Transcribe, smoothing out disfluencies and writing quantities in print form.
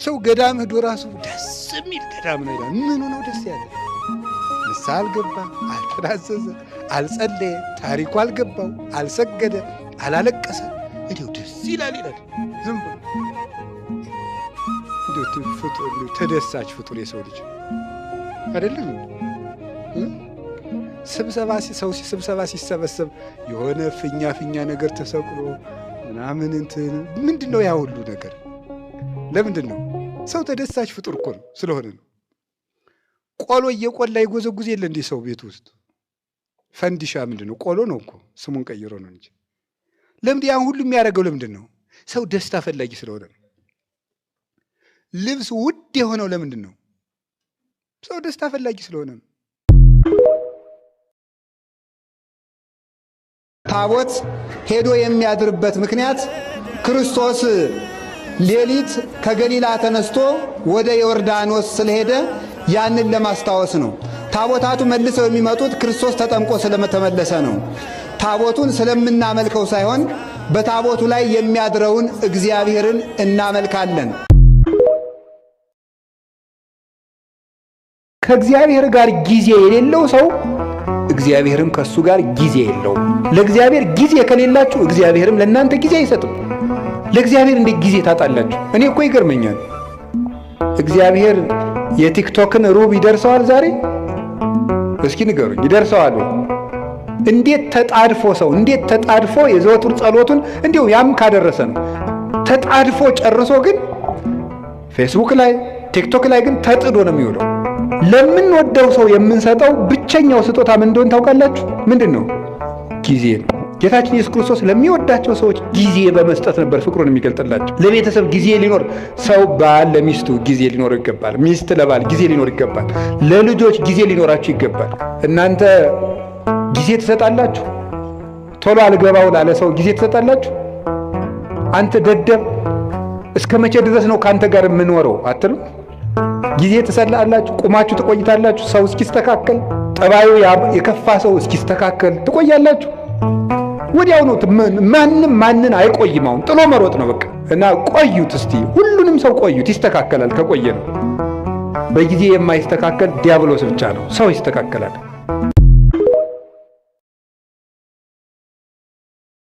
ሰው ገዳም ሄዶ ራሱ ደስ የሚል ገዳም ነው ይላል። ምኑ ነው ደስ ያለ? ንስሐ አልገባ፣ አልተናዘዘ፣ አልጸለየ፣ ታሪኩ አልገባው፣ አልሰገደ፣ አላለቀሰ፣ እንዲሁ ደስ ይላል ይላል። ዝም ብሎ እንዲሁ ፍጡር ተደሳች ፍጡር የሰው ልጅ አይደለም። ስብሰባ ሲሰበሰብ የሆነ ፍኛ ነገር ተሰቅሎ ምናምን እንትን ምንድን ነው ያ ሁሉ ነገር? ለምንድን ነው? ሰው ተደሳች ፍጡር እኮ ነው፣ ስለሆነ ነው። ቆሎ እየቆላ ይጎዘጉዝ የለ እንዲህ ሰው ቤት ውስጥ ፈንዲሻ ምንድን ነው? ቆሎ ነው እኮ ስሙን ቀይሮ ነው እንጂ። ለምንድን ያን ሁሉ የሚያደርገው ለምንድን ነው? ሰው ደስታ ፈላጊ ስለሆነ ነው። ልብስ ውድ የሆነው ለምንድን ነው? ሰው ደስታ ፈላጊ ስለሆነ ነው። ታቦት ሄዶ የሚያድርበት ምክንያት ክርስቶስ ሌሊት ከገሊላ ተነስቶ ወደ ዮርዳኖስ ስለሄደ ያንን ለማስታወስ ነው። ታቦታቱ መልሰው የሚመጡት ክርስቶስ ተጠምቆ ስለተመለሰ ነው። ታቦቱን ስለምናመልከው ሳይሆን በታቦቱ ላይ የሚያድረውን እግዚአብሔርን እናመልካለን። ከእግዚአብሔር ጋር ጊዜ የሌለው ሰው እግዚአብሔርም ከሱ ጋር ጊዜ የለውም። ለእግዚአብሔር ጊዜ ከሌላችሁ እግዚአብሔርም ለእናንተ ጊዜ አይሰጥም። ለእግዚአብሔር እንዴት ጊዜ ታጣላችሁ? እኔ እኮ ይገርመኛል። እግዚአብሔር የቲክቶክን ሩብ ይደርሰዋል ዛሬ? እስኪ ንገሩኝ፣ ይደርሰዋል? እንዴት ተጣድፎ የዘወትር ጸሎቱን እንዲሁ ያም ካደረሰ ነው ተጣድፎ ጨርሶ፣ ግን ፌስቡክ ላይ ቲክቶክ ላይ ግን ተጥዶ ነው የሚውለው። ለምንወደው ሰው የምንሰጠው ብቸኛው ስጦታ ምን እንደሆነ ታውቃላችሁ? ምንድን ነው? ጊዜ ነው። ጌታችን ኢየሱስ ክርስቶስ ለሚወዳቸው ሰዎች ጊዜ በመስጠት ነበር ፍቅሩን የሚገልጥላቸው። ለቤተሰብ ጊዜ ሊኖር፣ ሰው ባል ለሚስቱ ጊዜ ሊኖረው ይገባል። ሚስት ለባል ጊዜ ሊኖር ይገባል። ለልጆች ጊዜ ሊኖራችሁ ይገባል። እናንተ ጊዜ ትሰጣላችሁ? ቶሎ አልገባው ላለ ሰው ጊዜ ትሰጣላችሁ? አንተ ደደብ እስከ መቼ ድረስ ነው ከአንተ ጋር የምንወረው አትሉ? ጊዜ ትሰጣላችሁ? ቁማችሁ ትቆይታላችሁ? ሰው እስኪስተካከል፣ ጠባዩ የከፋ ሰው እስኪስተካከል ትቆያላችሁ? ወዲያው ነው። ማንን አይቆይም። አሁን ጥሎ መሮጥ ነው በቃ። እና ቆዩት እስቲ፣ ሁሉንም ሰው ቆዩት፣ ይስተካከላል። ከቆየ ነው። በጊዜ የማይስተካከል ዲያብሎስ ብቻ ነው። ሰው ይስተካከላል።